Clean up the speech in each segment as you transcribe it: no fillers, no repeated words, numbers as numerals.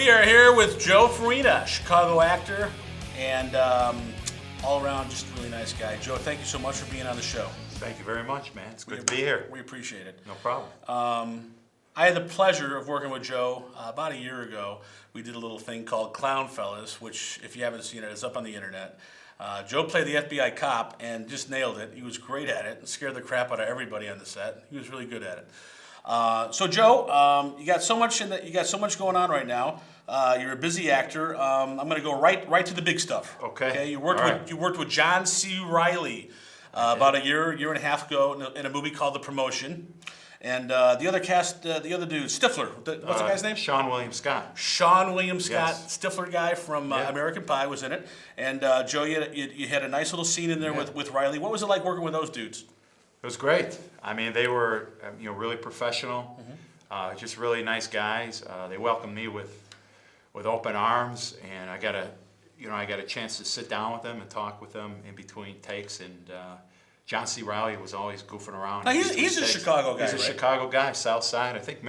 We are here with Joe Farina, Chicago actor, and all around just a really nice guy. Joe, thank you so much for being on the show. Thank you very much, man. It's good to be here. We appreciate it. No problem. I had the pleasure of working with Joe about a year ago. We did a little thing called Clown Fellas, which, if you haven't seen it, is up on the internet. Joe played the FBI cop and just nailed it. He was great at it and scared the crap out of everybody on the set. He was really good at it. So Joe, you got so much going on right now. You're a busy actor. I'm going to go right to the big stuff. Okay. You worked with John C. Reilly about a year and a half ago in a movie called The Promotion. And the other dude, Stifler. What's the guy's name? Sean William Scott. Sean William Scott, Yes. Stifler guy from American Pie was in it. And Joe, you had a nice little scene in there with Reilly. What was it like working with those dudes? It was great. I mean, they were really professional, just really nice guys. They welcomed me with open arms, and I got a chance to sit down with them and talk with them in between takes. And John C. Reilly was always goofing around. Now, he's a Chicago guy, He's a Chicago guy, South Side. I think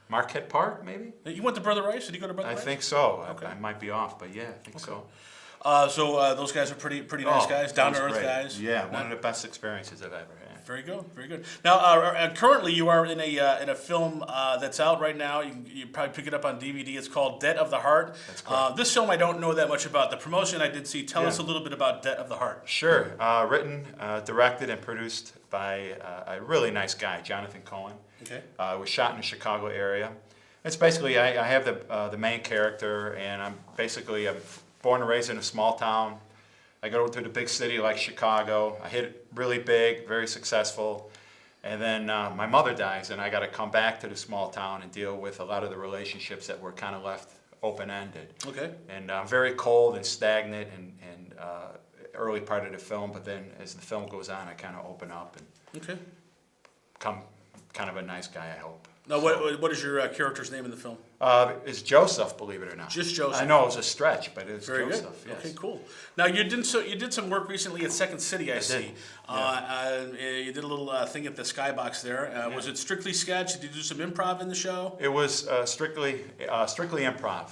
Marquette Park, maybe? You went to Brother Rice? Did you go to Brother Rice? I think so. Okay. I might be off, but yeah, I think so. So those guys are pretty nice guys, down-to-earth guys. Yeah, one of the best experiences I've ever had. Very good, very good. Now, currently you are in a film that's out right now. You probably pick it up on DVD. It's called Debt of the Heart. That's correct. This film I don't know that much about. The Promotion I did see. Tell us a little bit about Debt of the Heart. Sure. Written, directed, and produced by a really nice guy, Jonathan Cohen. Okay. It was shot in the Chicago area. It's basically, I have the main character, and I'm born and raised in a small town. I go to the big city like Chicago. I hit it really big, very successful. And then my mother dies, and I got to come back to the small town and deal with a lot of the relationships that were kind of left open-ended. Okay. And very cold and stagnant and early part of the film, but then as the film goes on, I kind of open up and become kind of a nice guy, I hope. Now, what is your character's name in the film? It's Joseph, believe it or not. Just Joseph. I know it was a stretch, but it's Very Joseph. good. Yes. Okay, cool. Now you did some work recently at Second City. I see. You did a little thing at the Skybox there. Was it strictly sketch? Did you do some improv in the show? It was strictly improv.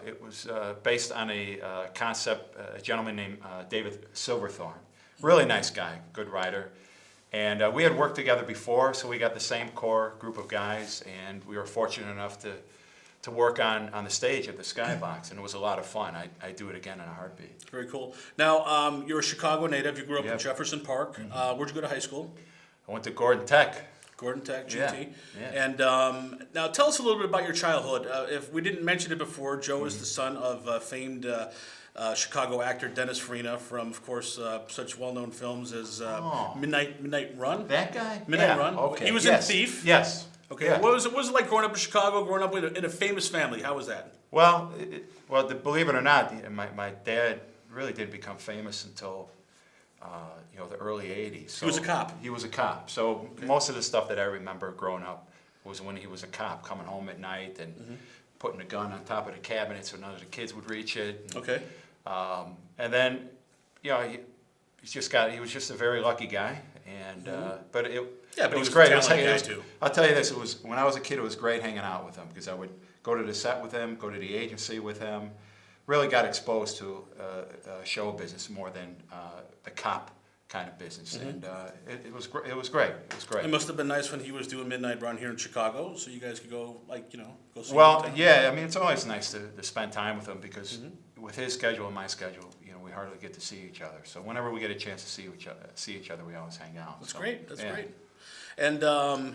It was based on a concept. A gentleman named David Silverthorne. Really nice guy, good writer. And we had worked together before, so we got the same core group of guys, and we were fortunate enough to work on the stage at the Skybox, and it was a lot of fun. I'd do it again in a heartbeat. Very cool. Now, you're a Chicago native. You grew up in Jefferson Park. Where'd you go to high school? I went to Gordon Tech. Gordon Tech, GT. Yeah. And now tell us a little bit about your childhood. If we didn't mention it before, Joe is the son of famed Chicago actor Dennis Farina from, of course, such well-known films as Midnight Run. That guy? Midnight Run. Okay. He was in Thief. Yes. Okay. Yeah. What was it like growing up in Chicago, growing up in a famous family? How was that? Well, believe it or not, my dad really didn't become famous until the early '80s. So He was a cop. He was a cop. So most of the stuff that I remember growing up was when he was a cop, coming home at night and putting a gun on top of the cabinet so none of the kids would reach it. Okay. And then, he was just a very lucky guy, and but it was great. It was I'll tell you this: when I was a kid, it was great hanging out with him because I would go to the set with him, go to the agency with him. Really got exposed to show business more than the cop kind of business, and it was great. It was great. It must have been nice when he was doing Midnight Run here in Chicago, so you guys could go go see. Well, yeah. I mean, it's always nice to spend time with him because with his schedule and my schedule, we hardly get to see each other. So whenever we get a chance to see each other, we always hang out. That's great. That's great. And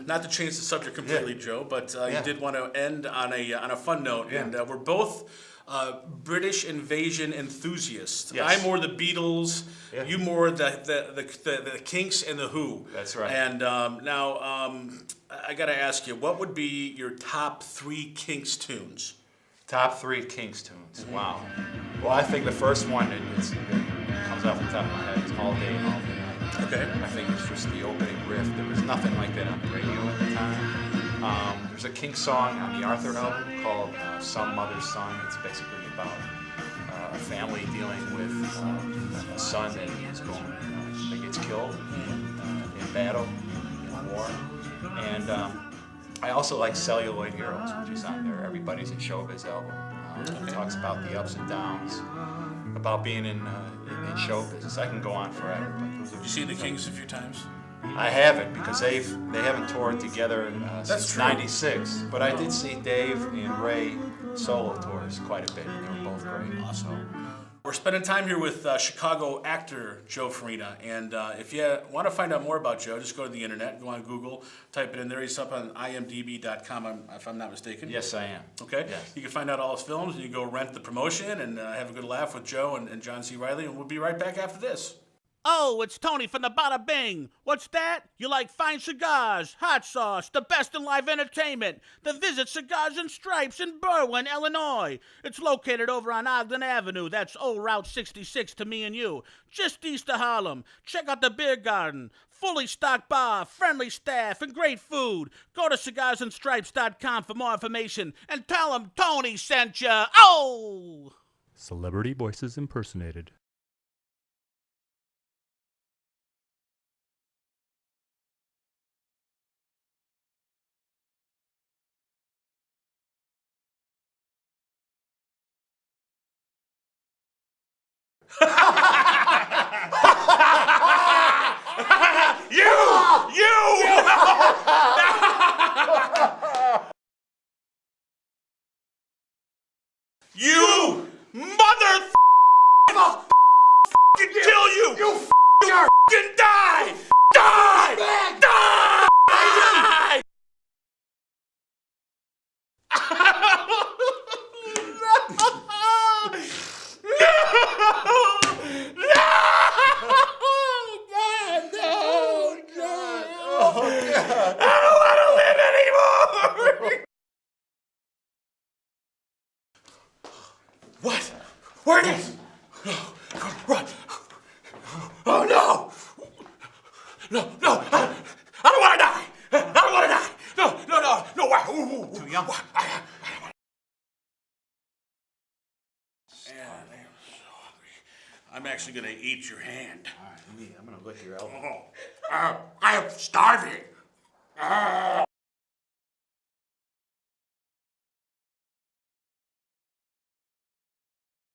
not to change the subject completely, Joe, but you did want to end on a fun note, and we're both British invasion enthusiasts. Yes. I'm more the Beatles. Yeah. You more the Kinks and the Who. That's right. And now I got to ask you, what would be your top 3 Kinks tunes? Top 3 Kinks tunes. Wow. Well, I think the first one that comes off the top of my head is All Day, All the Night. Okay. I think it's just the opening riff. There was nothing like that on the radio at the time. There's a Kinks song on the Arthur album called Some Mother's Son. It's basically about a family dealing with a son that gets killed in battle, in war. And I also like Celluloid Heroes, which is on there. Everybody's in Showbiz album. It talks about the ups and downs, about being in show business. I can go on forever. But those are. Did you see the Kings a few times? I haven't, because they haven't toured together since '96. But I did see Dave and Ray solo tours quite a bit, and they were both great. Awesome. We're spending time here with Chicago actor Joe Farina, and if you want to find out more about Joe, just go to the internet, go on Google, type it in there. He's up on imdb.com, if I'm not mistaken. Yes, I am. Okay. Yes. You can find out all his films, and you go rent the promotion and have a good laugh with Joe and John C. Reilly, and we'll be right back after this. Oh, it's Tony from the Bada Bing. What's that? You like fine cigars, hot sauce, the best in live entertainment. Then visit Cigars and Stripes in Berwyn, Illinois. It's located over on Ogden Avenue. That's old Route 66 to me and you. Just east of Harlem. Check out the beer garden. Fully stocked bar, friendly staff, and great food. Go to cigarsandstripes.com for more information and tell them Tony sent ya. Oh! Celebrity voices impersonated. You mother I'll kill you! You f***ing die! Die! Die! Die! What? Where is? Run! Oh no! No! I don't want to die! I don't want to die! No! Why? Too young. I'm actually gonna eat your hand. All right, I'm gonna lick your elbow. I am starving.